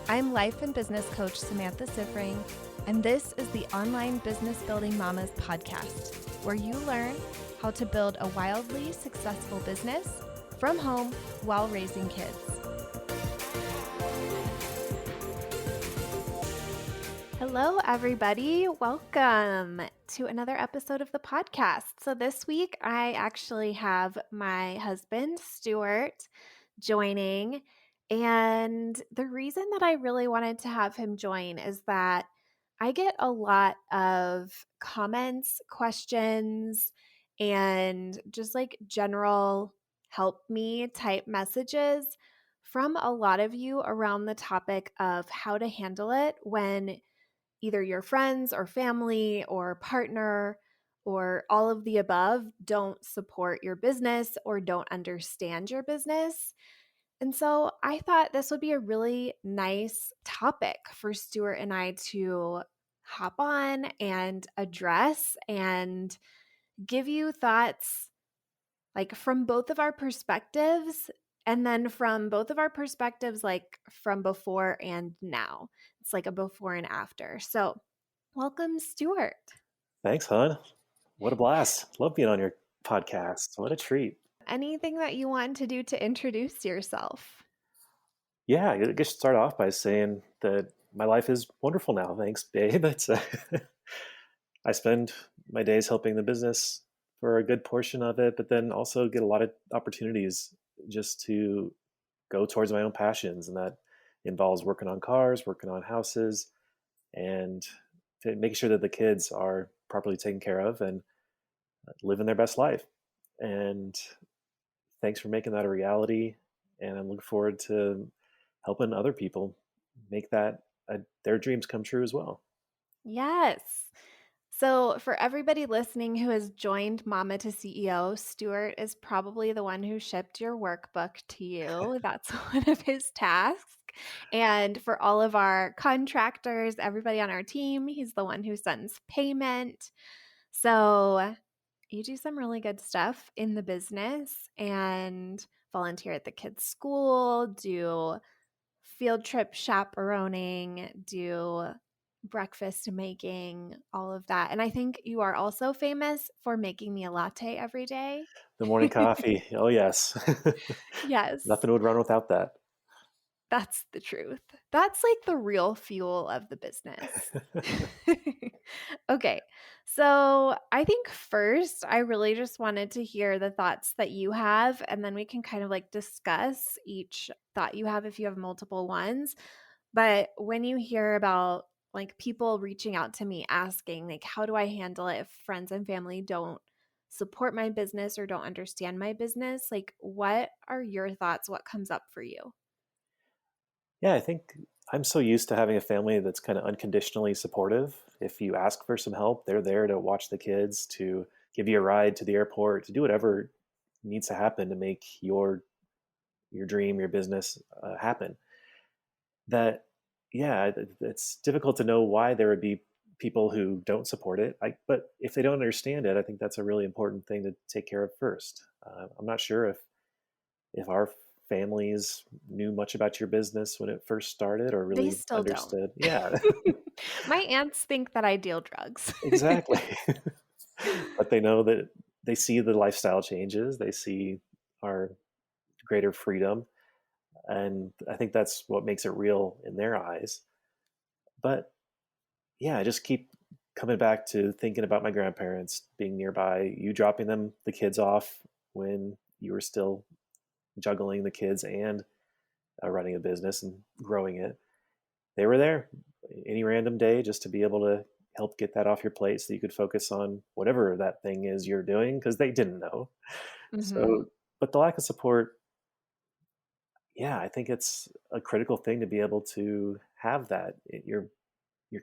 I'm life and business coach Samantha Sifring, and this is the Online Business Building Mamas podcast, where you learn how to build a wildly successful business from home while raising kids. Hello, everybody. Welcome to another episode of the podcast. So this week, I actually have my husband, Stuart, joining. And the reason that I really wanted to have him join is that I get a lot of comments, questions, and just like general help me type messages from a lot of you around the topic of how to handle it when either your friends or family or partner or all of the above don't support your business or don't understand your business. And so I thought this would be a really nice topic for Stuart and I to hop on and address and give you thoughts like from both of our perspectives, and then from both of our perspectives, like from before and now. It's like a before and after. So welcome, Stuart. Thanks, hon. What a blast. Love being on your podcast. What a treat. Anything that you want to do to introduce yourself? Yeah, I guess start off by saying that my life is wonderful now. Thanks, babe. I spend my days helping the business for a good portion of it, but then also get a lot of opportunities just to go towards my own passions. And that involves working on cars, working on houses, and making sure that the kids are properly taken care of and living their best life. And thanks for making that a reality. And I'm looking forward to helping other people make that their dreams come true as well. Yes. So, for everybody listening who has joined Mama to CEO, Stuart is probably the one who shipped your workbook to you. That's one of his tasks. And for all of our contractors, everybody on our team, he's the one who sends payment. So, you do some really good stuff in the business and volunteer at the kids' school, do field trip chaperoning, do breakfast making, all of that. And I think you are also famous for making me a latte every day. The morning coffee. Oh, yes. Yes, Nothing would run without that. that's the truth. That's like the real fuel of the business. Okay. So I think first, I really just wanted to hear the thoughts that you have, and then we can kind of like discuss each thought you have if you have multiple ones. But when you hear about like people reaching out to me asking, like, how do I handle it if friends and family don't support my business or don't understand my business? Like, what are your thoughts? What comes up for you? Yeah, I think I'm so used to having a family that's kind of unconditionally supportive. If you ask for some help, they're there to watch the kids, to give you a ride to the airport, to do whatever needs to happen to make your dream, your business happen. That, yeah, it's difficult to know why there would be people who don't support it. But if they don't understand it, I think that's a really important thing to take care of first. I'm not sure if our families knew much about your business when it first started or They really still don't. understood. Yeah, My aunts think that I deal drugs. exactly. But they know that they see the lifestyle changes, they see our greater freedom. And I think that's what makes it real in their eyes. But yeah, I just keep coming back to thinking about my grandparents being nearby, you dropping the kids off when you were still juggling the kids and running a business and growing it. They were there any random day just to be able to help get that off your plate so you could focus on whatever that thing is you're doing because they didn't know. Hmm. So, but the lack of support, yeah, I think it's a critical thing to be able to have that. Your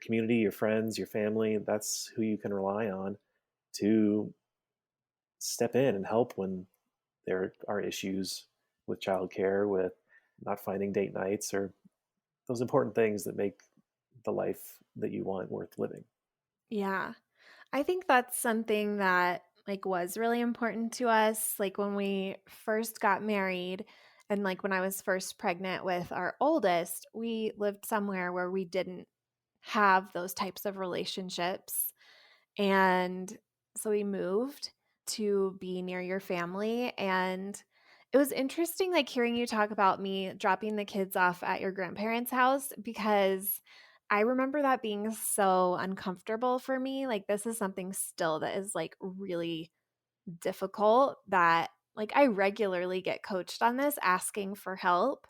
community, your friends, your family, that's who you can rely on to step in and help when there are issues with childcare, with not finding date nights, or those important things that make the life that you want worth living. Yeah. I think that's something that like was really important to us like when we first got married And like when I was first pregnant with our oldest, we lived somewhere where we didn't have those types of relationships. And so we moved to be near your family. And it was interesting, like hearing you talk about me dropping the kids off at your grandparents' house, because I remember that being so uncomfortable for me. Like, this is something still that is like really difficult, that like I regularly get coached on this, asking for help,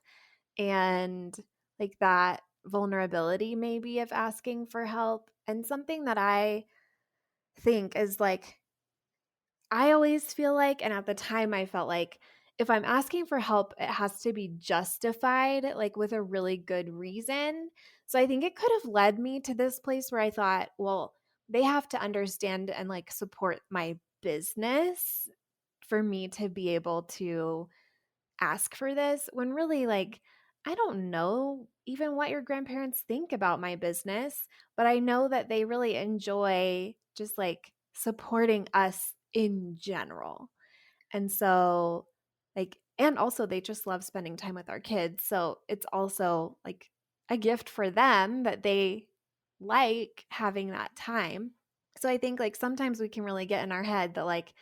and like that vulnerability maybe of asking for help. And something that I think is like, I always feel like, and at the time I felt like, if I'm asking for help, it has to be justified, like with a really good reason. So I think it could have led me to this place where I thought, well, they have to understand and like support my business for me to be able to ask for this, when really, like, I don't know even what your grandparents think about my business, but I know that they really enjoy just like supporting us in general. And so, like, and also they just love spending time with our kids. So it's also like a gift for them that they like having that time. So I think like sometimes we can really get in our head that like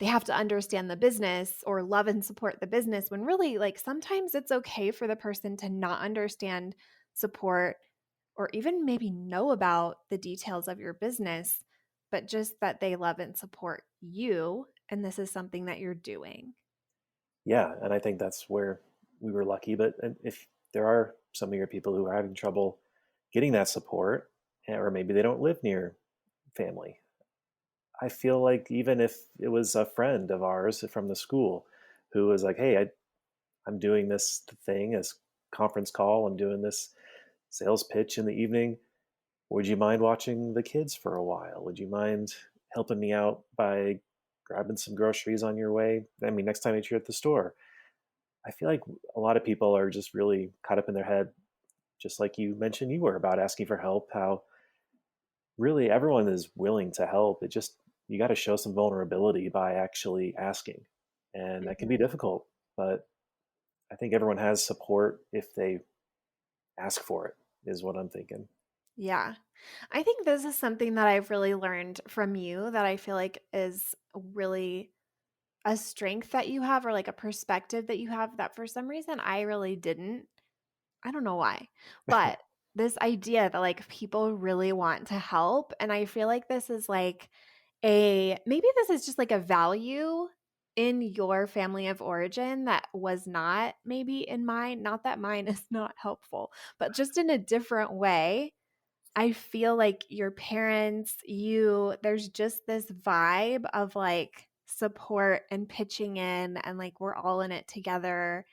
they have to understand the business or love and support the business, when really, like, sometimes it's okay for the person to not understand, support, or even maybe know about the details of your business, but just that they love and support you. And this is something that you're doing. Yeah, and I think that's where we were lucky. But if there are some of your people who are having trouble getting that support, or maybe they don't live near family, I feel like even if it was a friend of ours from the school who was like, "Hey, I'm doing this thing as conference call. I'm doing this sales pitch in the evening. Would you mind watching the kids for a while? Would you mind helping me out by grabbing some groceries on your way? I mean, next time that you're at the store." I feel like a lot of people are just really caught up in their head, just like you mentioned you were about asking for help, how really everyone is willing to help. It just, you got to show some vulnerability by actually asking. And that can be Mhm. difficult, but I think everyone has support if they ask for it, is what I'm thinking. Yeah. I think this is something that I've really learned from you, that I feel like is really a strength that you have, or like a perspective that you have, that for some reason I really didn't. I don't know why, but this idea that like people really want to help. And I feel like this is like maybe this is just like a value in your family of origin that was not maybe in mine. Not that mine is not helpful, but just in a different way. I feel like your parents, there's just this vibe of like support and pitching in, and like we're all in it together,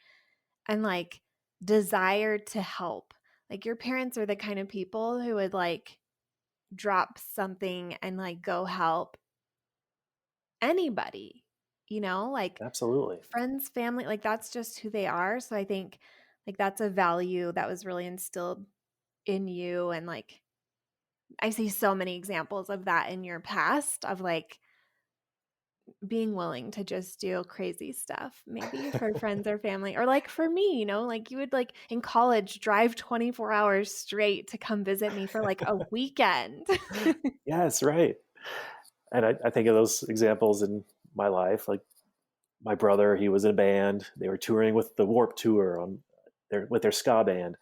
and like desire to help. Like your parents are the kind of people who would like drop something and like go help anybody, like Absolutely. friends, family, like that's just who they are. So I think like that's a value that was really instilled in you. And like I see so many examples of that in your past, of like being willing to just do crazy stuff, maybe for friends or family, or like for me, like you would like in college drive 24 hours straight to come visit me for like a weekend. Yes, right. And I think of those examples in my life. Like my brother, he was in a band. They were touring with the Warp Tour with their ska band,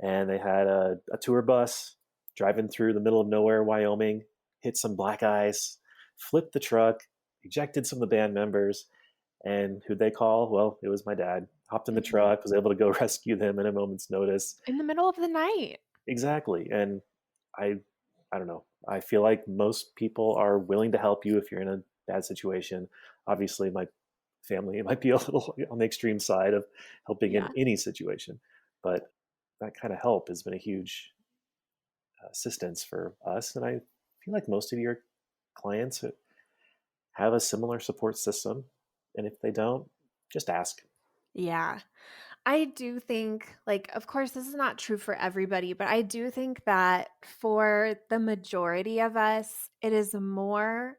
and they had a tour bus driving through the middle of nowhere, Wyoming, hit some black ice, flipped the truck, ejected some of the band members, and who'd they call? Well, it was my dad. Hopped in the Mhm. truck, was able to go rescue them in a moment's notice. In the middle of the night. Exactly. And I I don't know. I feel like most people are willing to help you if you're in a bad situation. Obviously, my family might be a little on the extreme side of helping in Yeah. any situation, but that kind of help has been a huge assistance for us. And I feel like most of your clients have a similar support system. And if they don't, just ask. Yeah. I do think, like, of course, this is not true for everybody, but I do think that for the majority of us, it is more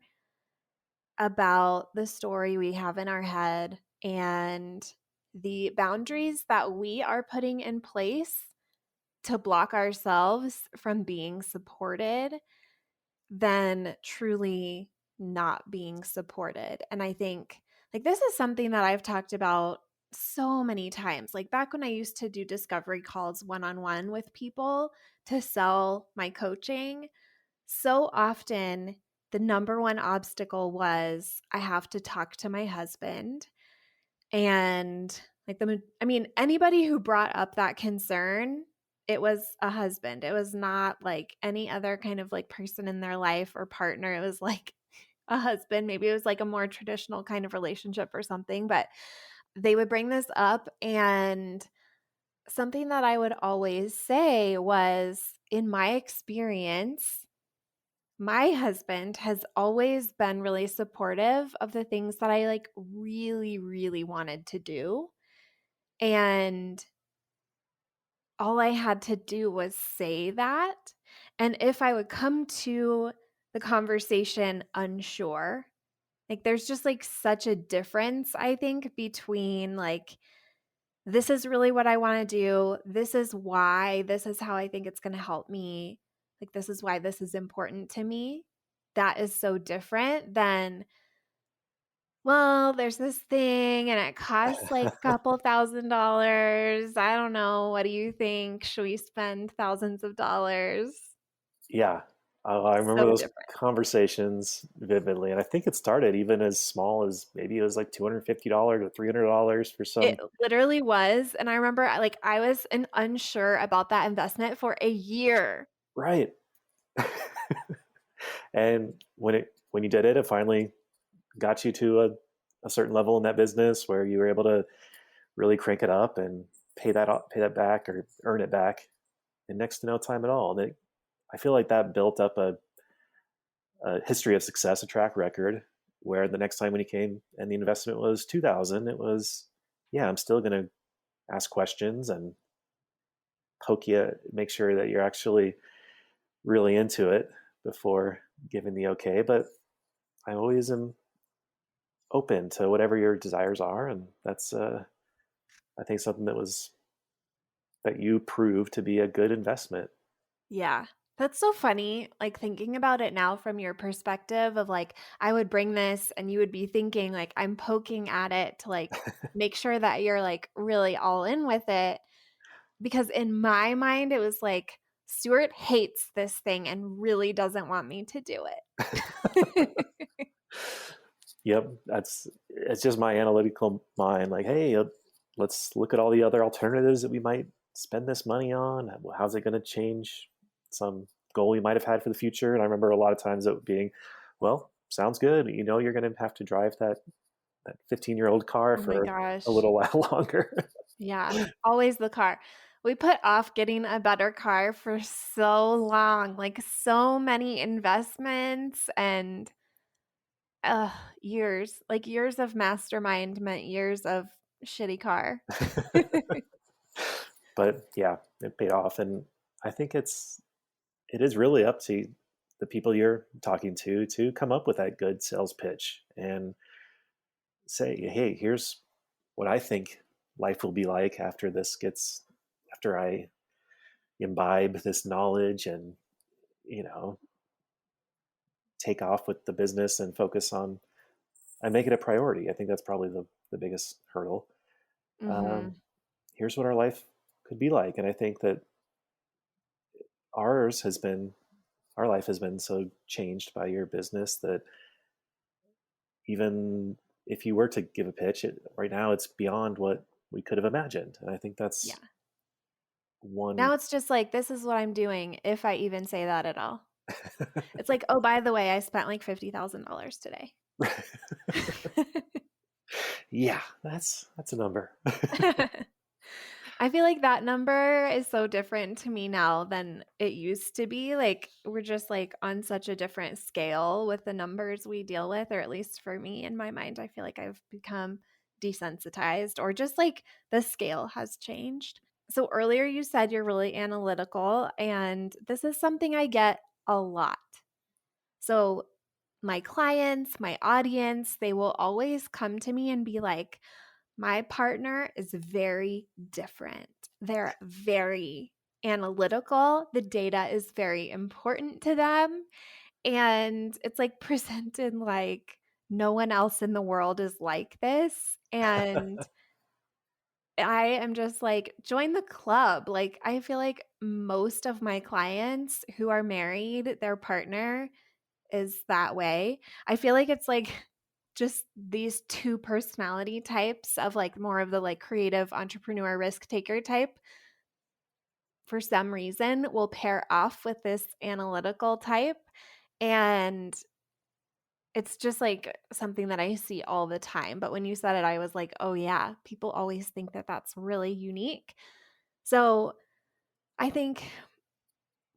about the story we have in our head and the boundaries that we are putting in place to block ourselves from being supported than truly not being supported. And I think like this is something that I've talked about so many times. Like back when I used to do discovery calls one on one with people to sell my coaching, so often the number one obstacle was I have to talk to my husband. And like I mean, anybody who brought up that concern, it was a husband. It was not like any other kind of like person in their life or partner. It was like a husband. Maybe it was like a more traditional kind of relationship or something, but they would bring this up. And something that I would always say was, in my experience, my husband has always been really supportive of the things that I like really, really wanted to do. And all I had to do was say that. And if I would come to the conversation unsure, like there's just like such a difference, I think, between like, this is really what I want to do. This is why. This is how I think it's going to help me. Like, this is why this is important to me. That is so different than, well, there's this thing and it costs like a couple $1,000s. I don't know. What do you think? Should we spend thousands of dollars? Yeah, I remember So those different. conversations vividly, and I think it started even as small as maybe it was like $250 or $300 for It some. literally was. And I remember like I was unsure about that investment for a year. Right. And when you did it, it finally got you to a certain level in that business where you were able to really crank it up and pay that back or earn it back in next to no time at all. And I feel like that built up a history of success, a track record, where the next time when he came and the investment was 2,000, it was, yeah, I'm still going to ask questions and poke you, make sure that you're actually really into it before giving the okay. But I always am open to whatever your desires are, and that's I think something that you proved to be a good investment. Yeah. That's so funny, like, thinking about it now from your perspective of, like, I would bring this and you would be thinking, like, I'm poking at it to, like, make sure that you're, like, really all in with it, because in my mind, it was like, Stuart hates this thing and really doesn't want me to do it. Yep, that's it's just my analytical mind. Like, hey, let's look at all the other alternatives that we might spend this money on. How's it going to change some goal we might have had for the future? And I remember a lot of times it being, well, sounds good. You know, you're going to have to drive that 15-year-old car Oh my for a gosh. little while longer. Yeah, always the car. We put off getting a better car for so long, like, so many investments and ugh, years, like, years of mastermind meant years of shitty car. But yeah, it paid off, and I think it is really up to the people you're talking to come up with that good sales pitch and say, hey, here's what I think life will be like after I imbibe this knowledge and, you know, take off with the business and focus on and make it a priority. I think that's probably the biggest hurdle. Um, Mhm. Here's what our life could be like. And I think that ours has been, our life has been so changed by your business that even if you were to give a pitch, right now it's beyond what we could have imagined. And I think Yeah. that's one. Now it's just like, "This is what I'm doing," if I even say that at all. It's like, "Oh, by the way, I spent, like, $50,000 today." Yeah, that's a number. I feel like that number is so different to me now than it used to be. Like, we're just like on such a different scale with the numbers we deal with, or at least for me in my mind, I feel like I've become desensitized or just like the scale has changed. So earlier you said you're really analytical, and this is something I get a lot. So my clients, my audience, they will always come to me and be like, My partner is very different. They're very analytical. The data is very important to them. And it's like presented like no one else in the world is like this. And I am just like, join the club. Like, I feel like most of my clients who are married, their partner is that way. I feel like it's like just these two personality types of like more of the like creative entrepreneur risk taker type for some reason will pair off with this analytical type. And it's just like something that I see all the time. But when you said it, I was like, oh, yeah, people always think that that's really unique. So I think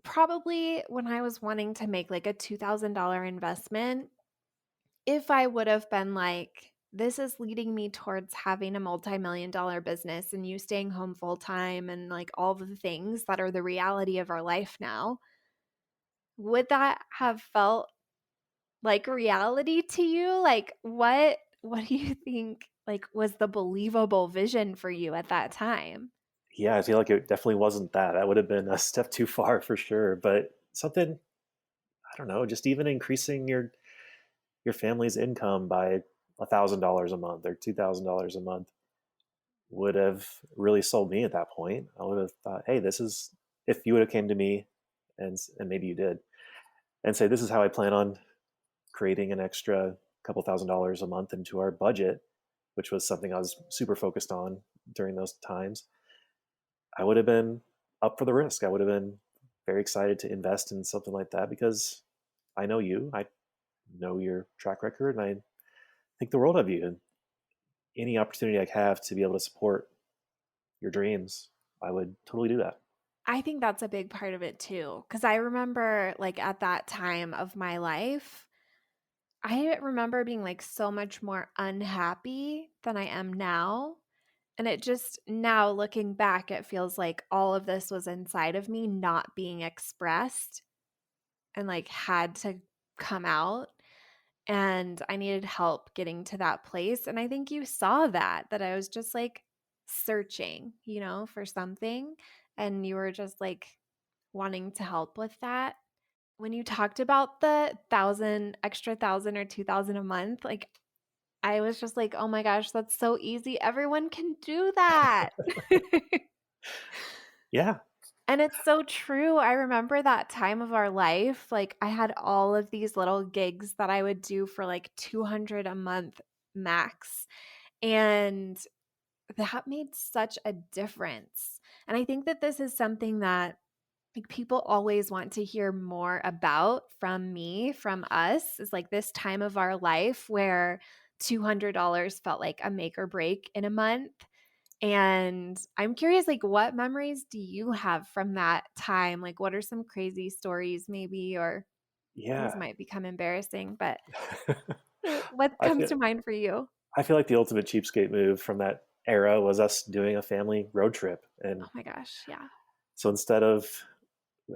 probably when I was wanting to make like a $2,000 investment, if I would have been like, this is leading me towards having a multi-million-dollar business and you staying home full time and like all the things that are the reality of our life now, would that have felt like reality to you? Like what do you think like was the believable vision for you at that time? Yeah, I feel like it definitely wasn't that. That would have been a step too far for sure. But something, I don't know, just even increasing your family's income by $1,000 a month or $2,000 a month would have really sold me at that point. I would have thought, hey, this is if you would have came to me and maybe you did and say, this is how I plan on creating an extra couple $1,000s a month into our budget, which was something I was super focused on during those times. I would have been up for the risk. I would have been very excited to invest in something like that because I know you, I know your track record, and I think the world of you. And any opportunity I have to be able to support your dreams, I would totally do that. I think that's a big part of it too. Cause I remember like at that time of my life, I remember being like so much more unhappy than I am now. And it just now looking back, it feels like all of this was inside of me not being expressed and like had to come out. And I needed help getting to that place. And I think you saw that I was just like searching, for something. And you were just like wanting to help with that. When you talked about the extra thousand or 2,000 a month, like I was just like, oh my gosh, that's so easy. Everyone can do that. Yeah, And it's so true. I remember that time of our life. Like, I had all of these little gigs that I would do for like 200 a month max. And that made such a difference. And I think that this is something that like people always want to hear more about from me, from us, is like this time of our life where $200 felt like a make or break in a month. And I'm curious, like, what memories do you have from that time? Like, what are some crazy stories, maybe, or these yeah. might become embarrassing, but what I comes feel to mind for you? I feel like the ultimate cheapskate move from that era was us doing a family road trip. And Oh my gosh, yeah. so instead of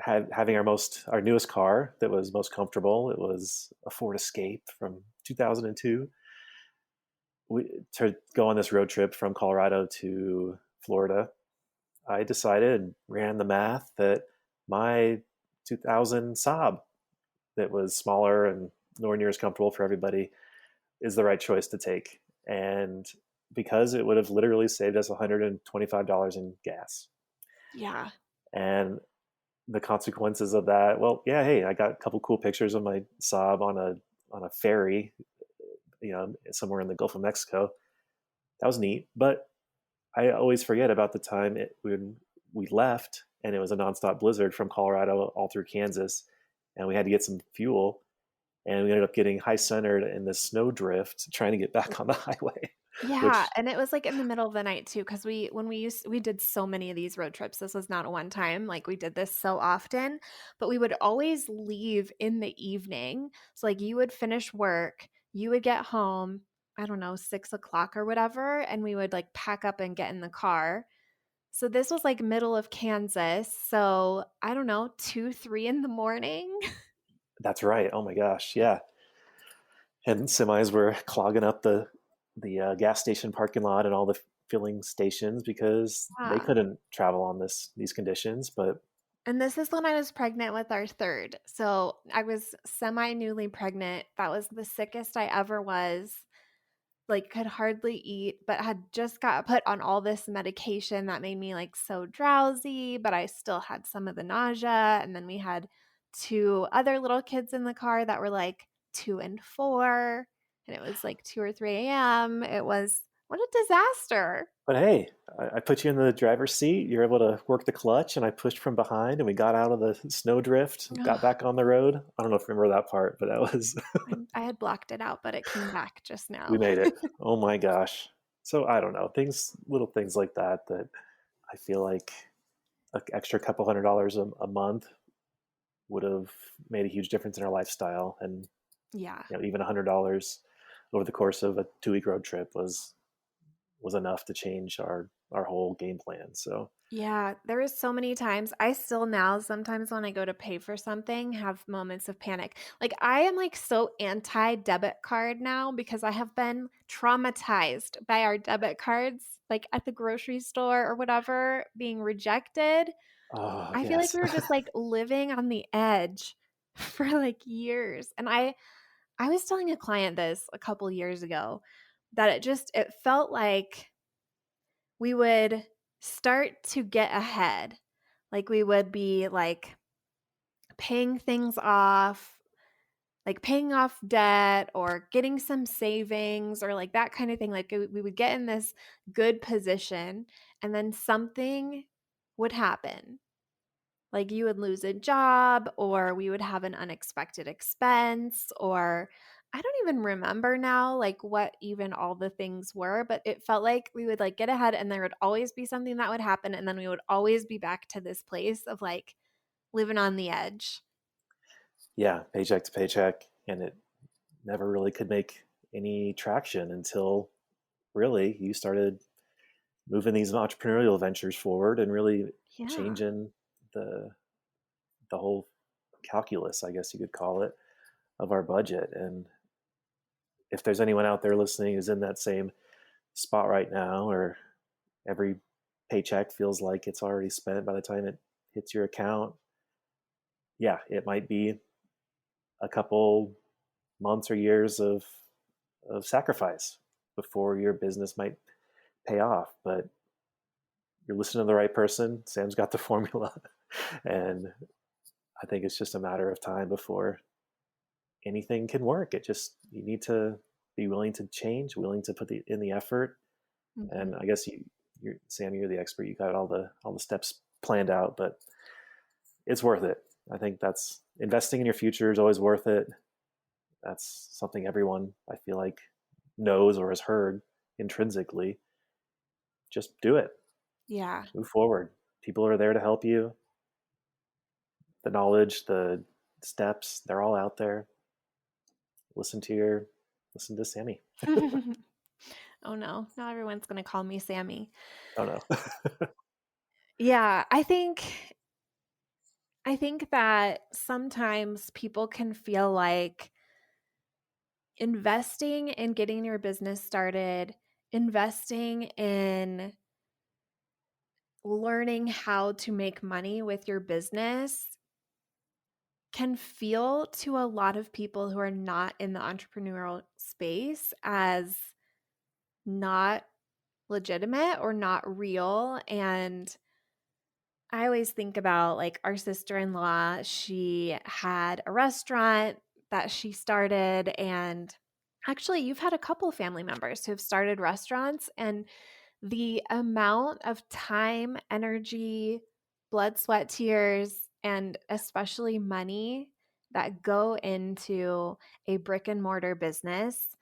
having our newest car that was most comfortable, it was a Ford Escape from 2002. To go on this road trip from Colorado to Florida, I decided and ran the math that my 2000 Saab that was smaller and nowhere near as comfortable for everybody is the right choice to take. And because it would have literally saved us $125 in gas. Yeah. And the consequences of that, well, yeah, hey, I got a couple cool pictures of my Saab on a ferry, somewhere in the Gulf of Mexico. That was neat. But I always forget about the time when we left and it was a nonstop blizzard from Colorado all through Kansas, and we had to get some fuel, and we ended up getting high centered in the snowdrift trying to get back on the highway, Yeah, which and it was, like, in the middle of the night too, because we did so many of these road trips, this was not a one time, like, we did this so often, but we would always leave in the evening, so, like, you would finish work, you would get home, I don't know, 6 o'clock or whatever, and we would, like, pack up and get in the car. So this was, like, middle of Kansas, so, I don't know, 2, 3 in the morning? that's right. Oh my gosh, yeah. And semis were clogging up the the gas station parking lot and all the filling stations because they Yeah. couldn't travel on these conditions. But And this is when I was pregnant with our third. So I was semi newly pregnant. That was the sickest I ever was. Like, could hardly eat, but had just got put on all this medication that made me like so drowsy, but I still had some of the nausea. And then we had two other little kids in the car that were like 2 and 4. And it was like 2 or 3 a.m. It was what a disaster. hey, I put you in the driver's seat. You're able to work the clutch, and I pushed from behind, and we got out of the snowdrift, got Ugh, back on the road. I don't know if you remember that part, but that was I had blocked it out, but it came back just we now. made it. Oh my gosh! So I don't know little things like that that I feel like an extra couple $100 a month would have made a huge difference in our lifestyle, and Yeah. even $100 over the course of a 2 week road trip was enough to change our whole game plan. So Yeah, there is so many times I still now sometimes when I go to pay for something have moments of panic. Like I am like so anti debit card now because I have been traumatized by our debit cards like at the grocery store or whatever being rejected. oh I feel like yes. we were just like living on the edge for like years. And I was telling a client this a couple years ago that it felt like we would start to get ahead. Like we would be like paying things off, like paying off debt or getting some savings or like that kind of thing. Like we would get in this good position and then something would happen. Like you would lose a job or we would have an unexpected expense or I don't even remember now like what even all the things were, but it felt like we would like get ahead and there would always be something that would happen and then we would always be back to this place of like living on the edge. Yeah, paycheck to paycheck, and it never really could make any traction until really you started moving these entrepreneurial ventures forward and really Yeah. changing the the whole calculus, I guess you could call it, of our budget. And if there's anyone out there listening who's in that same spot right now, or every paycheck feels like it's already spent by the time it hits your account, yeah, it might be a couple months or years of sacrifice before your business might pay off. But you're listening to the right person. Sam's got the formula. And I think it's just a matter of time before anything can work. It just, you need to be willing to change, willing to put in the effort. And Mhm. I guess Sam, you're the expert. You got all the steps planned out, but it's worth it. I think that's investing in your future is always worth it. That's something everyone I feel like knows or has heard intrinsically. Just do it. Yeah. Move forward. People are there to help you. The knowledge, the steps, they're all out there. Listen to Sammy. Oh no, not everyone's going to call me Sammy. Oh no. Yeah, I think that sometimes people can feel like investing in getting your business started, investing in learning how to make money with your business can feel to a lot of people who are not in the entrepreneurial space as not legitimate or not real. And I always think about like our sister in law. She had a restaurant that she started. And actually, you've had a couple family members who have started restaurants. And the amount of time, energy, blood, sweat, tears, and especially money that go into a brick and mortar business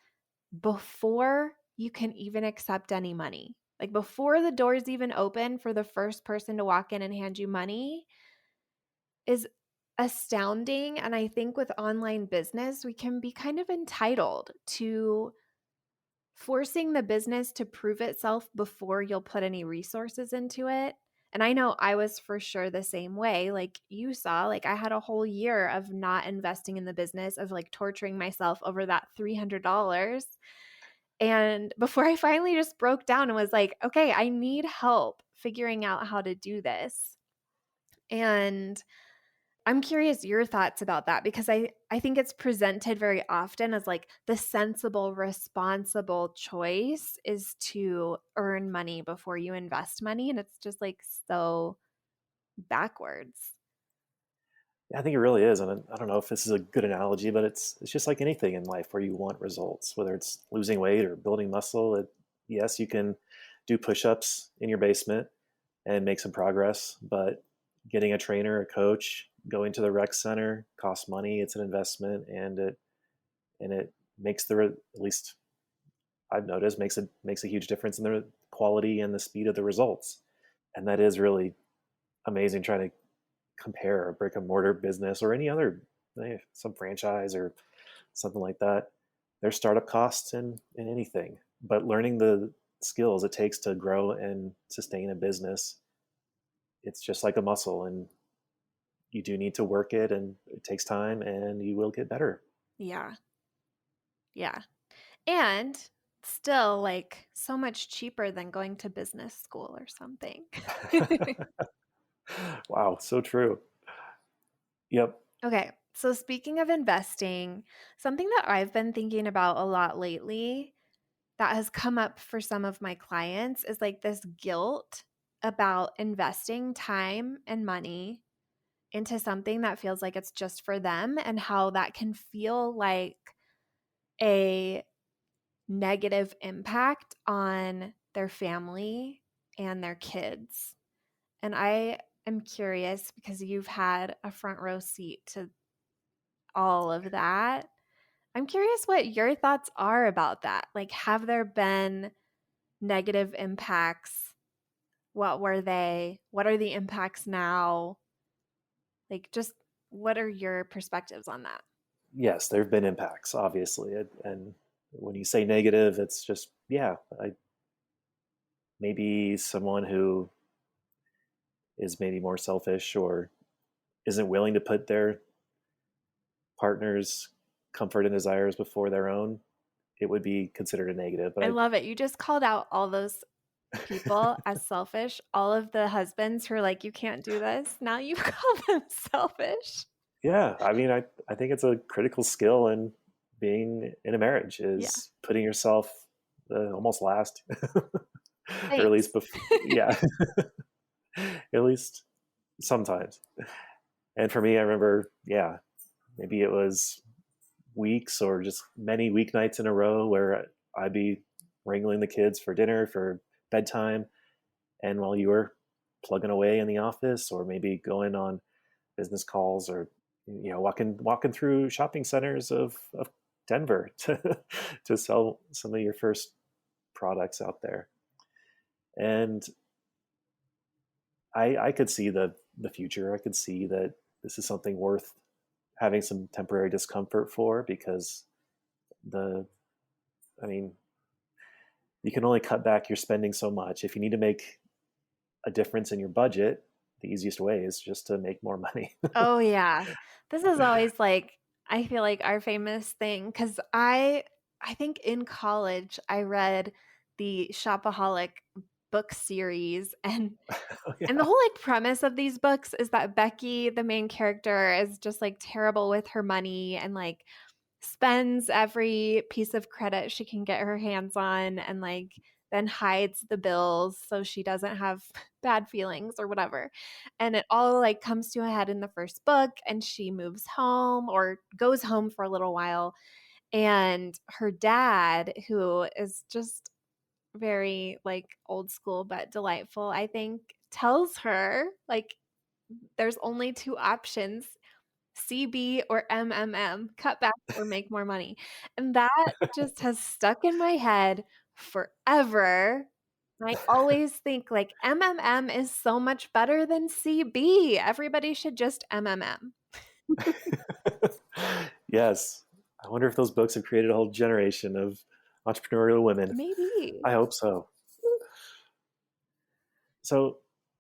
before you can even accept any money. Like before the doors even open for the first person to walk in and hand you money is astounding. And I think with online business, we can be kind of entitled to forcing the business to prove itself before you'll put any resources into it. And I know I was for sure the same way. Like you saw, like I had a whole year of not investing in the business, of like torturing myself over that $300. And before I finally just broke down and was like, okay, I need help figuring out how to do this. And I'm curious your thoughts about that because I think it's presented very often as like the sensible, responsible choice is to earn money before you invest money. And it's just like so backwards. Yeah, I think it really is, and I don't know if this is a good analogy, but it's just like anything in life where you want results, whether it's losing weight or building muscle. Yes, you can do push-ups in your basement and make some progress, but getting a trainer, a coach, going to the rec center costs money. It's an investment, and it makes at least I've noticed makes a huge difference in the quality and the speed of the results. And that is really amazing trying to compare a brick and mortar business or any other some franchise or something like that. There's startup costs in anything, but learning the skills it takes to grow and sustain a business, it's just like a muscle, and you do need to work it, and it takes time, and you will get better. Yeah. Yeah. And still like so much cheaper than going to business school or something. Wow, so true. Yep. Okay. So speaking of investing, something that I've been thinking about a lot lately that has come up for some of my clients is like this guilt about investing time and money into something that feels like it's just for them and how that can feel like a negative impact on their family and their kids. And I am curious because you've had a front row seat to all of that. I'm curious what your thoughts are about that. Like, have there been negative impacts? What were they? What are the impacts now? Like, just what are your perspectives on that? Yes, there have been impacts, obviously, and when you say negative, it's just yeah, maybe someone who is maybe more selfish or isn't willing to put their partner's comfort and desires before their own, it would be considered a negative. I But love it. You just called out all those people as selfish. All of the husbands who are like, you can't do this. Now you call them selfish. yeah, I mean, I think it's a critical skill in being in a marriage Yeah. is putting yourself almost last, or at Thanks. least yeah, at least sometimes. And for me, I remember, yeah, maybe it was weeks or just many weeknights in a row where I'd be wrangling the kids for dinner, for bedtime, and while you were plugging away in the office, or maybe going on business calls, or walking through shopping centers of Denver to sell some of your first products out there. And I could see the future. I could see that this is something worth having some temporary discomfort for, because the I mean, you can only cut back your spending so much. If you need to make a difference in your budget, the easiest way is just to make more money. Oh yeah. This is always like I feel like our famous thing cuz I think in college I read the Shopaholic book series Oh, and the yeah. whole like premise of these books is that Becky, the main character, is just like terrible with her money and like spends every piece of credit she can get her hands on and like then hides the bills so she doesn't have bad feelings or whatever. And it all like comes to a head in the first book and she moves home or goes home for a little while and her dad who is just very like old school but delightful, I think, tells her like there's only two options, CB or MMM, cut back or make more money. And that just has stuck in my head forever. I always think like MMM is so much better than CB. Everybody should just MMM. Yes. I wonder if those books have created a whole generation of entrepreneurial women. Maybe. I hope so. So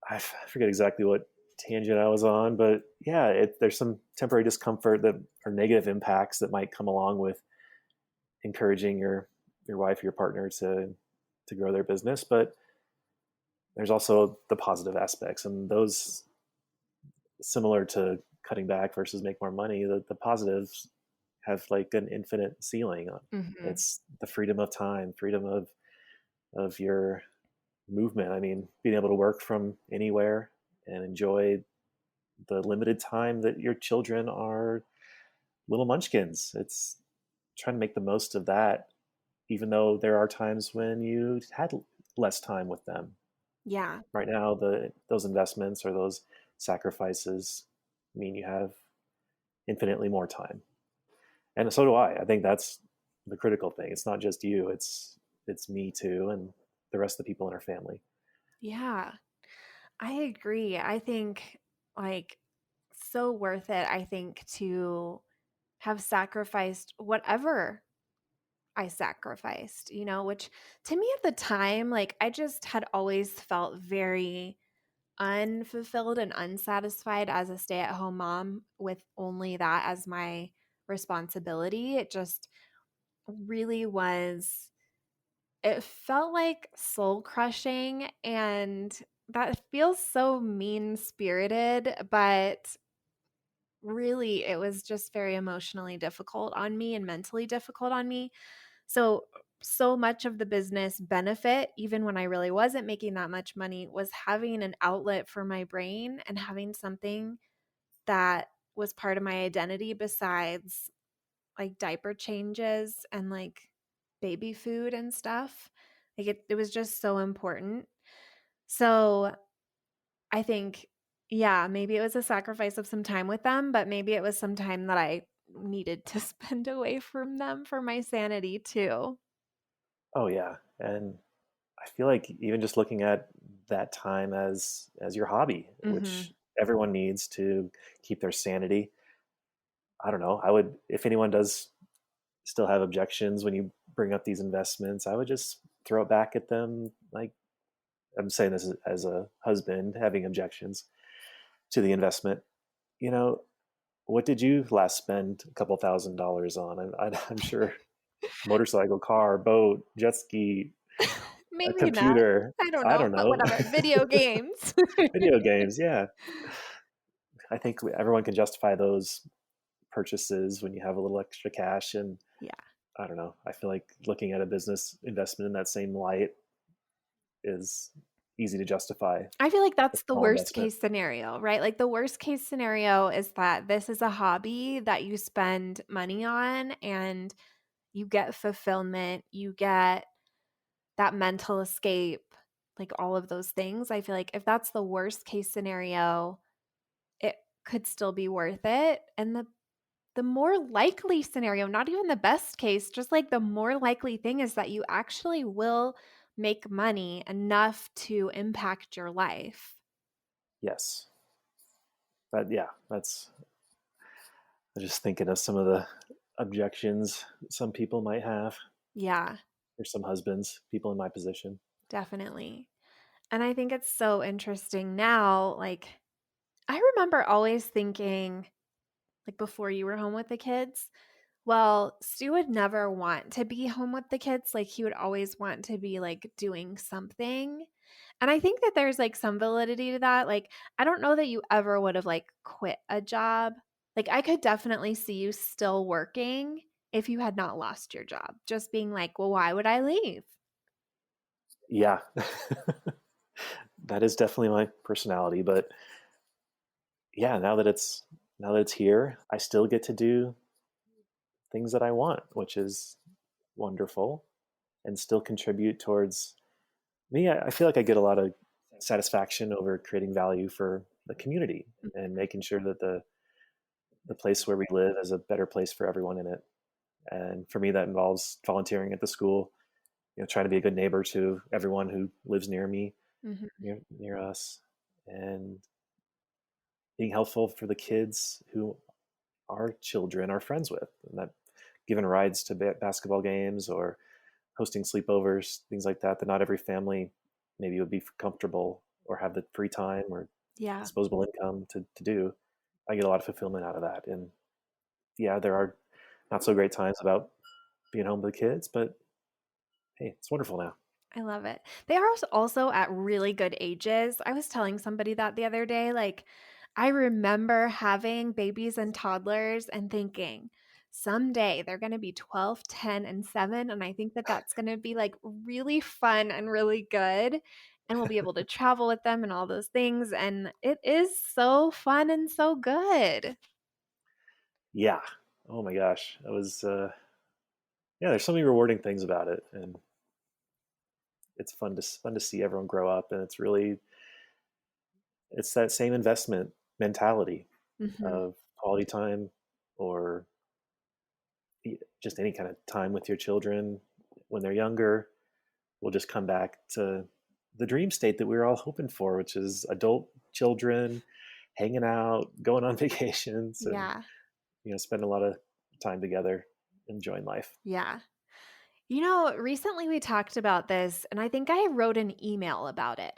I forget exactly what tangent I was on, but yeah, there's some temporary discomfort that or negative impacts that might come along with encouraging your your wife, your partner to grow their business, but there's also the positive aspects, and those, similar to cutting back versus make more money, the positives have like an infinite ceiling on. Mhm. It's the freedom of time, freedom of your movement. I mean, being able to work from anywhere and enjoy the limited time that your children are little munchkins. It's trying to make the most of that, even though there are times when you had less time with them. Yeah. Right now, those investments or those sacrifices mean you have infinitely more time, and so do I. I think that's the critical thing. It's not just you; it's me too, and the rest of the people in our family. Yeah. I agree. I think like so worth it, I think, to have sacrificed whatever I sacrificed, which to me at the time, like I just had always felt very unfulfilled and unsatisfied as a stay at home mom with only that as my responsibility. It just really was, it felt like soul crushing. And that feels so mean spirited, but really it was just very emotionally difficult on me and mentally difficult on me. So much of the business benefit, even when I really wasn't making that much money, was having an outlet for my brain and having something that was part of my identity besides like diaper changes and like baby food and stuff. Like it was just so important. So I think, yeah, maybe it was a sacrifice of some time with them, but maybe it was some time that I needed to spend away from them for my sanity too. Oh yeah, and I feel like even just looking at that time as your hobby, Mhm. which everyone needs to keep their sanity. I don't know. I would, if anyone does still have objections when you bring up these investments, I would just throw it back at them. Like, I'm saying this as a husband having objections to the investment. You know, what did you last spend a couple $1,000s on? I'm sure motorcycle, car, boat, jet ski, a Maybe not. computer. I don't I know, don't but know. whatever. Video games. Video games, yeah. I think everyone can justify those purchases when you have a little extra cash. And Yeah. I don't know. I feel like looking at a business investment in that same light is easy to justify I feel like a that's the small worst investment. case scenario, right? Like the worst case scenario is that this is a hobby that you spend money on and you get fulfillment, you get that mental escape, like all of those things. I feel like if that's the worst case scenario, it could still be worth it. And the more likely scenario, not even the best case, just like the more likely thing is that you actually will make money enough to impact your life. Yes. But yeah, that's, I'm just thinking of some of the objections some people might have, Yeah, or some husbands, people in my position. definitely. And I think it's so interesting now. Like, I remember always thinking, like, before you were home with the kids, well, Stu would never want to be home with the kids. Like, he would always want to be like doing something. And I think that there's like some validity to that. Like, I don't know that you ever would have like quit a job. Like, I could definitely see you still working if you had not lost your job, just being like, well, why would I leave? Yeah. That is definitely my personality, but yeah, now that it's here, I still get to do things that I want, which is wonderful, and still contribute towards me. I feel like I get a lot of satisfaction over creating value for the community and making sure that the place where we live is a better place for everyone in it. And for me, that involves volunteering at the school, trying to be a good neighbor to everyone who lives near me, Mhm. near us, and being helpful for the kids who our children are friends with, and that giving rides to basketball games or hosting sleepovers, things like that, that not every family maybe would be comfortable or have the free time or Yeah. disposable income to do. I get a lot of fulfillment out of that. And yeah, there are not so great times about being home with the kids, but hey, it's wonderful now. I love it. They are also at really good ages. I was telling somebody that the other day, like, I remember having babies and toddlers and thinking, someday they're going to be 12, 10, and 7. And I think that that's going to be like really fun and really good. And we'll be able to travel with them and all those things. And it is so fun and so good. Yeah. Oh my gosh. That was, yeah, there's so many rewarding things about it. And it's fun to see everyone grow up. And it's that same investment mentality Hmm. of quality time or just any kind of time with your children when they're younger. We'll just come back to the dream state that we were all hoping for, which is adult children hanging out, going on vacations, and Yeah. spending a lot of time together, enjoying life. Yeah. Recently we talked about this, and I think I wrote an email about it.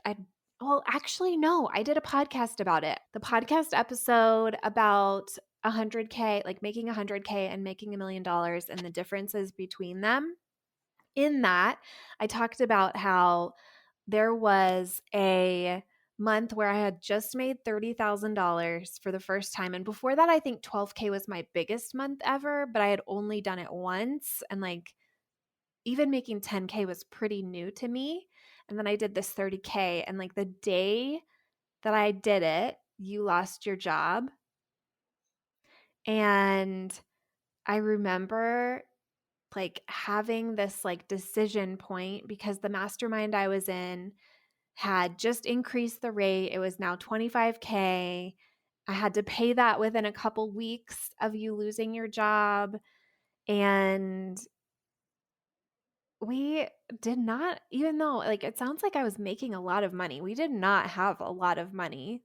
Well, actually, no, I did a podcast about it. The podcast episode about 100K, like making 100K and making $1 million and the differences between them. In that, I talked about how there was a month where I had just made $30,000 for the first time. And before that, I think 12K was my biggest month ever, but I had only done it once. And like, even making 10K was pretty new to me. And then I did this 30K. And like the day that I did it, you lost your job. And I remember like having this like decision point because the mastermind I was in had just increased the rate. It was now 25K. I had to pay that within a couple weeks of you losing your job. And we did not, even though like it sounds like I was making a lot of money, we did not have a lot of money.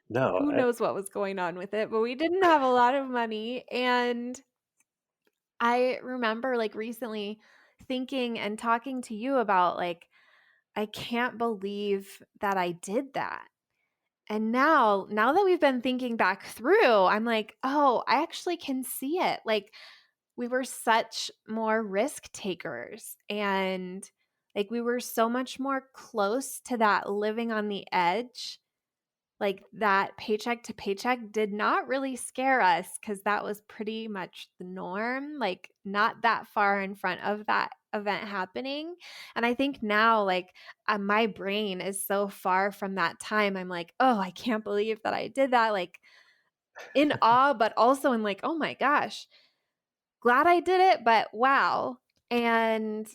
No, Who knows what was going on with it, but we didn't have a lot of money. And I remember like recently thinking and talking to you about like, I can't believe that I did that. And now that we've been thinking back through, I'm like, oh, I actually can see it. Like we were such more risk takers and like we were so much more close to that living on the edge. Like that paycheck to paycheck did not really scare us because that was pretty much the norm, like not that far in front of that event happening. And I think now, like my brain is so far from that time. I'm like, oh, I can't believe that I did that. Like in awe, but also in like, oh my gosh, glad I did it, but wow. And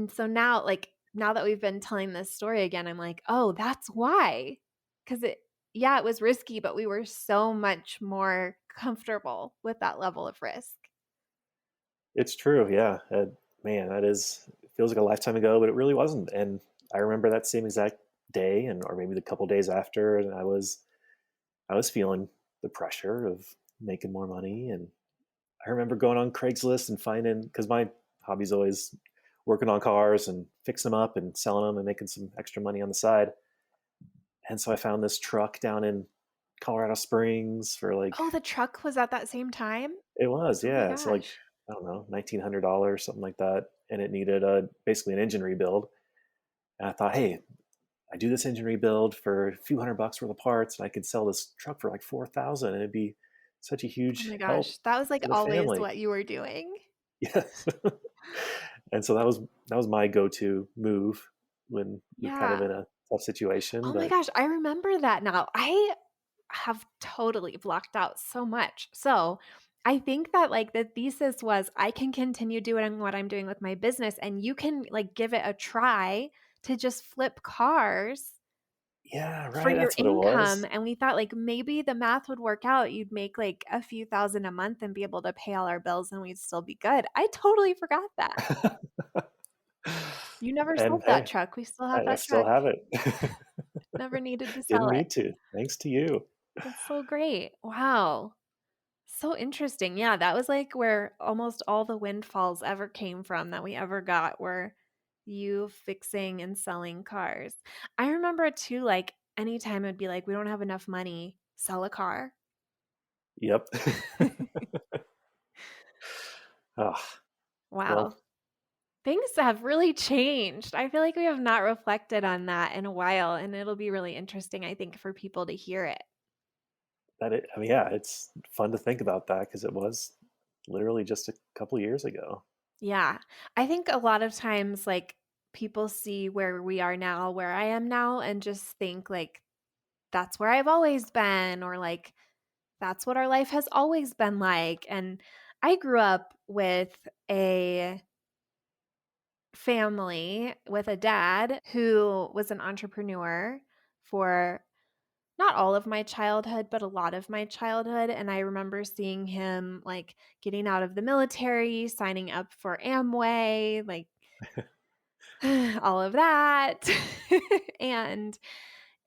so now like now that we've been telling this story again, I'm like, "Oh, that's why." Cuz it yeah, it was risky, but we were so much more comfortable with that level of risk. it's true. Yeah, man, that is it feels like a lifetime ago, but it really wasn't. And I remember that same exact day, and or maybe the couple days after, and I was feeling the pressure of making more money. And I remember going on Craigslist and finding, because my hobby's always working on cars and fixing them up and selling them and making some extra money on the side. And so I found this truck down in Colorado Springs for like, Oh, the truck was at that same time? it was, Oh my yeah. So like, gosh. I don't know, $1,900, something like that. And it needed basically an engine rebuild. And I thought, hey, I do this engine rebuild for a few $100 worth of parts and I could sell this truck for like 4,000 and it'd be such a Oh huge my help gosh. That was like for the always family. what you were doing. Yes. And so that was my go-to move when you're kind of Yeah. in a tough situation. Oh my But gosh, I remember that now. I have totally blocked out so much. So, I think that like the thesis was I can continue doing what I'm doing with my business and you can like give it a try to just flip cars yeah, for right, your that's what it income. was. And we thought like maybe the math would work out. You'd make like a few thousand a month and be able to pay all our bills and we'd still be good. I totally forgot that. You never And sold that hey, truck. We still have I that still truck. have it. Never needed to Didn't sell it. need to. Thanks to you. That's so great. Wow. So interesting. Yeah, that was like where almost all the windfalls ever came from that we ever got were you fixing and selling cars. I remember too, like anytime it'd be like, we don't have enough money, sell a car. Yep. Oh. Wow. Well, Things have really changed. I feel like we have not reflected on that in a while, and it'll be really interesting, I think, for people to hear it. I mean, yeah, it's fun to think about that because it was literally just a couple years ago. Yeah. I think a lot of times, like, people see where we are now, where I am now, and just think, like, that's where I've always been, or like, that's what our life has always been like. And I grew up with a family with a dad who was an entrepreneur for not all of my childhood, but a lot of my childhood. And I remember seeing him like getting out of the military, signing up for Amway, like all of that. And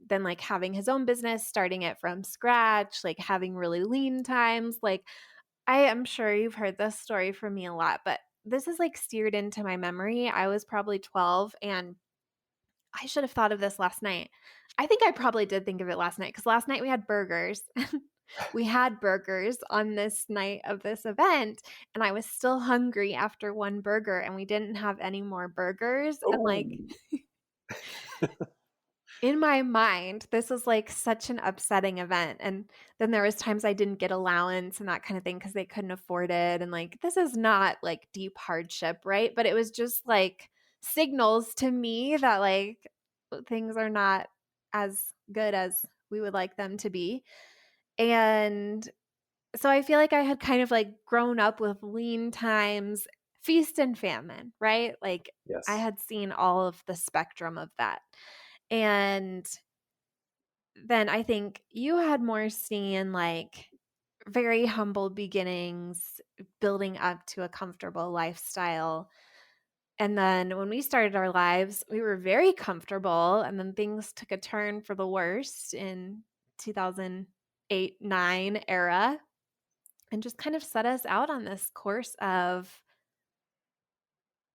then like having his own business, starting it from scratch, like having really lean times. Like I am sure you've heard this story from me a lot, but this is like seared into my memory. I was probably 12 and I should have thought of this last night. I think I probably did think of it last night because last night we had burgers. We had burgers on this night of this event, and I was still hungry after one burger, and we didn't have any more burgers. And Oh, like in my mind, this was like such an upsetting event. And then there was times I didn't get allowance and that kind of thing because they couldn't afford it. And like this is not like deep hardship, right? But it was just like signals to me that like things are not as good as we would like them to be. And so I feel like I had kind of like grown up with lean times, feast and famine, right? Like I yes. had seen all of the spectrum of that. And then I think you had more seen like very humble beginnings, building up to a comfortable lifestyle. And then when we started our lives, we were very comfortable. And then things took a turn for the worst in 2008, 9 era and just kind of set us out on this course of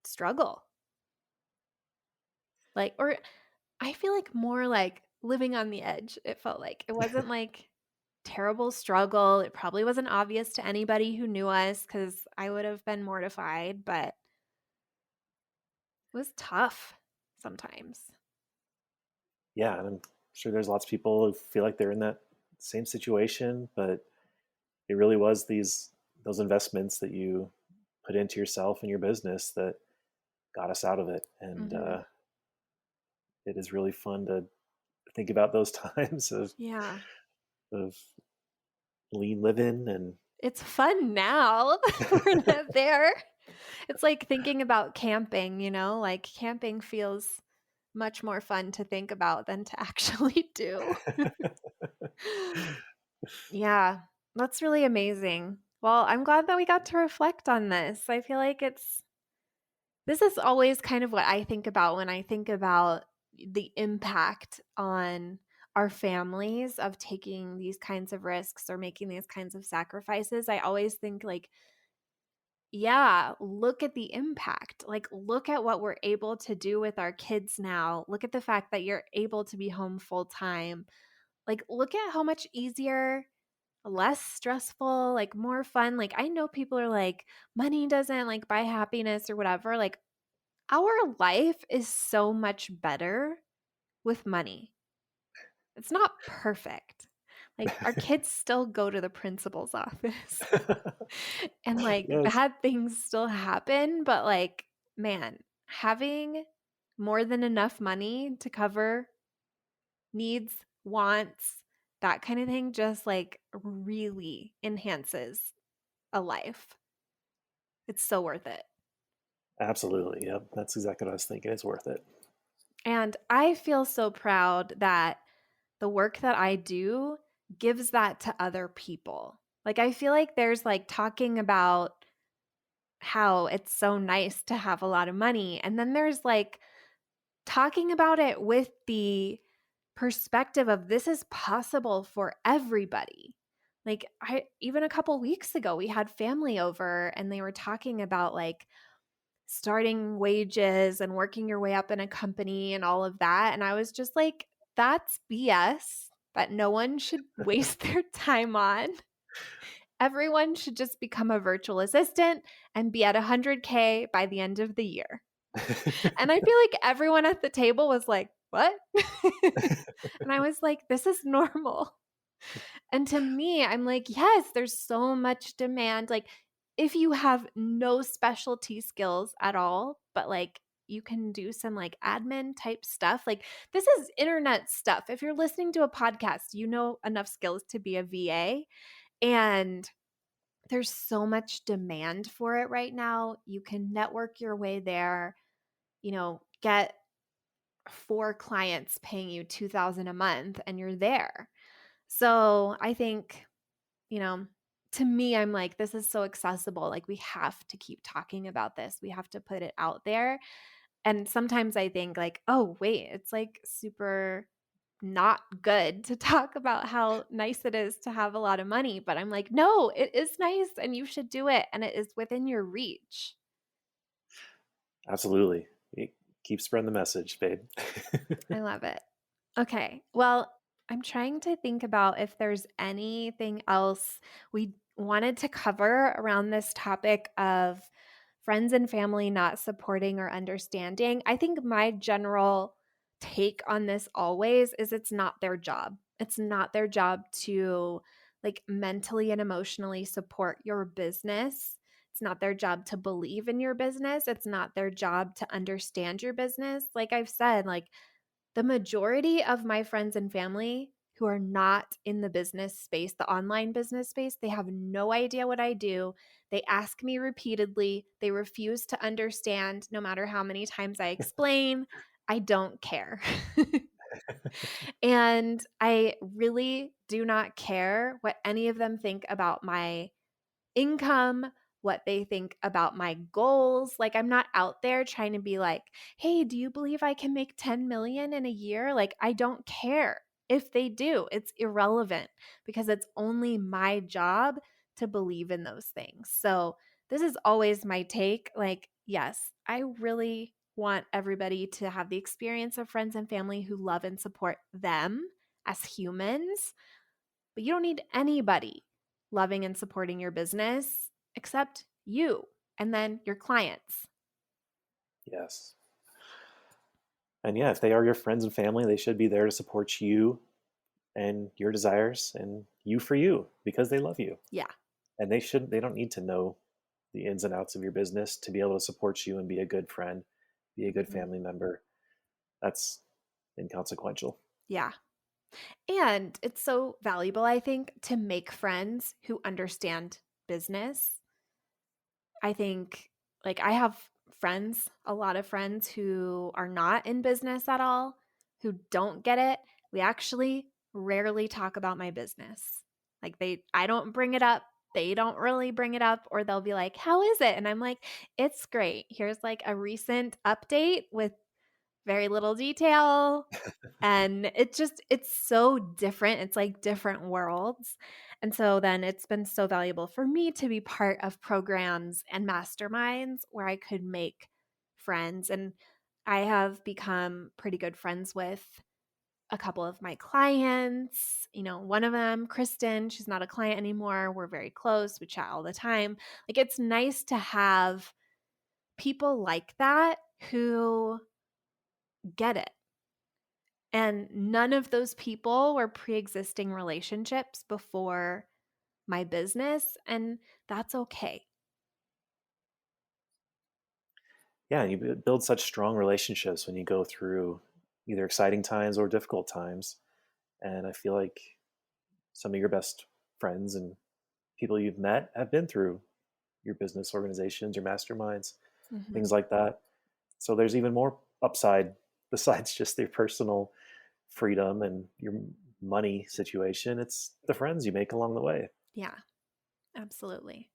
struggle. Like, or I feel like more like living on the edge. It felt like it wasn't like terrible struggle. It probably wasn't obvious to anybody who knew us because I would have been mortified, but it was tough sometimes. Yeah, and I'm sure there's lots of people who feel like they're in that same situation, but it really was those investments that you put into yourself and your business that got us out of it. And Mhm. it is really fun to think about those times Yeah. of lean living and It's fun now. We're not there. It's like thinking about camping, like camping feels much more fun to think about than to actually do. Yeah, that's really amazing. Well, I'm glad that we got to reflect on this. I feel like this is always kind of what I think about when I think about the impact on our families of taking these kinds of risks or making these kinds of sacrifices. I always think like, yeah, look at the impact. Like, look at what we're able to do with our kids now. Look at the fact that you're able to be home full time. Like, look at how much easier, less stressful, like more fun. Like, I know people are like, money doesn't like buy happiness or whatever. Like, our life is so much better with money. It's not perfect. Like, our kids still go to the principal's office and like yes, bad things still happen. But like, man, having more than enough money to cover needs, wants, that kind of thing just like really enhances a life. It's so worth it. absolutely. Yep, that's exactly what I was thinking. It's worth it. And I feel so proud that the work that I do gives that to other people. Like, I feel like there's like talking about how it's so nice to have a lot of money. And then there's like talking about it with the perspective of this is possible for everybody. Like I even a couple weeks ago we had family over and they were talking about like starting wages and working your way up in a company and all of that and I was just like that's BS that no one should waste their time on everyone should just become a virtual assistant and be at 100K by the end of the year. And I feel like everyone at the table was like, "What?" And I was like, "This is normal." And to me, I'm like, "Yes, there's so much demand." Like, if you have no specialty skills at all, but like you can do some like admin type stuff. Like, this is internet stuff. If you're listening to a podcast, you know enough skills to be a VA. And there's so much demand for it right now. You can network your way there, get 4 clients paying you 2,000 a month and you're there. So, I think, you know, to me I'm like this is so accessible. Like we have to keep talking about this. We have to put it out there. And sometimes I think like, "Oh, wait, it's like super not good to talk about how nice it is to have a lot of money." But I'm like, "No, it is nice and you should do it and it is within your reach." Absolutely. Keep spreading the message, babe. I love it. Okay. Well, I'm trying to think about if there's anything else we wanted to cover around this topic of friends and family not supporting or understanding. I think my general take on this always is it's not their job. It's not their job to like mentally and emotionally support your business. It's not their job to believe in your business. It's not their job to understand your business. Like I've said, like the majority of my friends and family who are not in the business space, the online business space, they have no idea what I do. They ask me repeatedly. They refuse to understand no matter how many times I explain. I don't care. And I really do not care what any of them think about my income, what they think about my goals. Like I'm not out there trying to be like, "Hey, do you believe I can make 10 million in a year?" Like I don't care if they do. It's irrelevant because it's only my job to believe in those things. So, this is always my take. Like, yes, I really want everybody to have the experience of friends and family who love and support them as humans, but you don't need anybody loving and supporting your business except you and then your clients. Yes. And yeah, if they are your friends and family, they should be there to support you and your desires and you for you because they love you. Yeah. And they don't need to know the ins and outs of your business to be able to support you and be a good friend, be a good Mhm. family member. That's inconsequential. Yeah. And it's so valuable, I think, to make friends who understand business. I think, like, I have friends, a lot of friends who are not in business at all, who don't get it. We actually rarely talk about my business. Like, I don't bring it up. They don't really bring it up, or they'll be like, "How is it?" And I'm like, "It's great. Here's like a recent update with very little detail." And it's so different. It's like different worlds. And so then it's been so valuable for me to be part of programs and masterminds where I could make friends. And I have become pretty good friends with a couple of my clients. One of them, Kristen, she's not a client anymore. We're very close. We chat all the time. Like it's nice to have people like that who get it. And none of those people were pre-existing relationships before my business, and that's okay. Yeah, and you build such strong relationships when you go through either exciting times or difficult times. And I feel like some of your best friends and people you've met have been through your business organizations, your masterminds, things Mhm. like that. So there's even more upside besides just their personal freedom and your money situation. It's the friends you make along the way. Yeah, absolutely.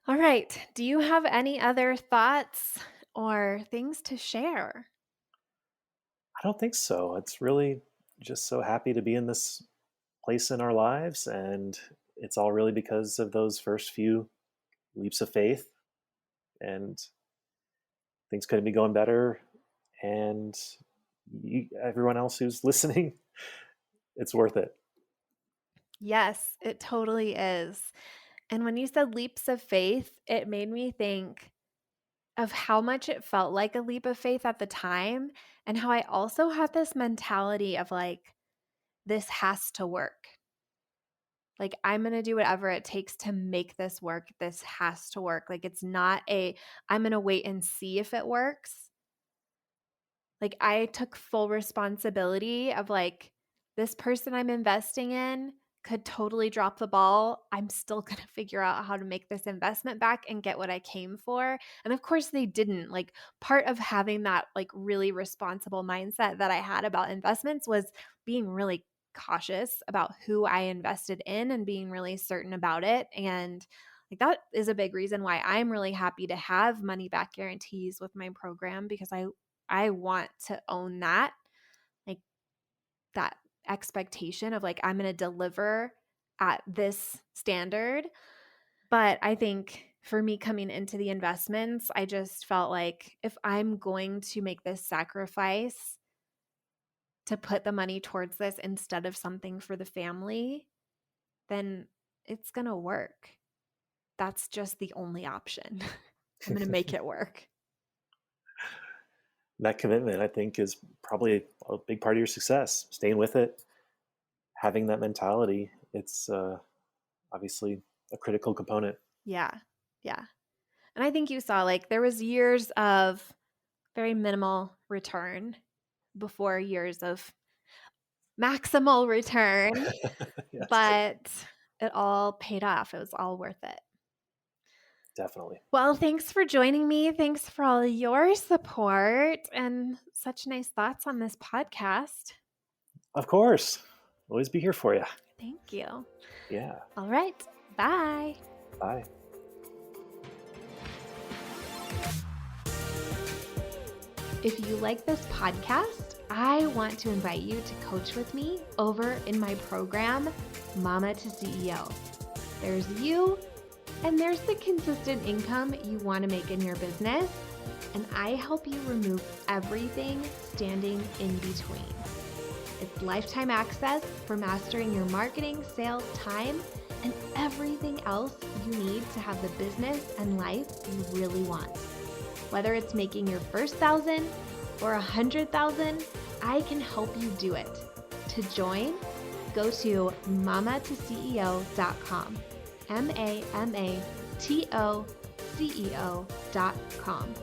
All right. Do you have any other thoughts or things to share? I don't think so. It's really just so happy to be in this place in our lives. And it's all really because of those first few leaps of faith. And things couldn't be going better. And everyone else who's listening, it's worth it. Yes, it totally is. And when you said leaps of faith, it made me think of how much it felt like a leap of faith at the time, and how I also had this mentality of like, this has to work. Like, I'm going to do whatever it takes to make this work. This has to work. Like, it's not I'm going to wait and see if it works. Like, I took full responsibility of like, this person I'm investing in could totally drop the ball. I'm still going to figure out how to make this investment back and get what I came for. And of course they didn't. Like, part of having that like really responsible mindset that I had about investments was being really cautious about who I invested in and being really certain about it. And like, that is a big reason why I'm really happy to have money back guarantees with my program, because I want to own that, like that expectation of like, I'm going to deliver at this standard. But I think for me coming into the investments, I just felt like if I'm going to make this sacrifice to put the money towards this instead of something for the family, then it's going to work. That's just the only option. I'm going to make it work. That commitment, I think, is probably a big part of your success. Staying with it, having that mentality, it's obviously a critical component. Yeah. Yeah. And I think you saw like there was years of very minimal return before years of maximal return, Yes, but it all paid off. It was all worth it. definitely. Well, thanks for joining me. Thanks for all your support and such nice thoughts on this podcast. Of course. Always be here for you. Thank you. Yeah. All right. Bye. Bye. If you like this podcast, I want to invite you to coach with me over in my program, Mama to CEO. There's you, and there's the consistent income you want to make in your business, and I help you remove everything standing in between. It's lifetime access for mastering your marketing, sales, time, and everything else you need to have the business and life you really want. Whether it's making your first 1,000 or 100,000, I can help you do it. To join, go to mamatoceo.com. MAMATOCEO.com.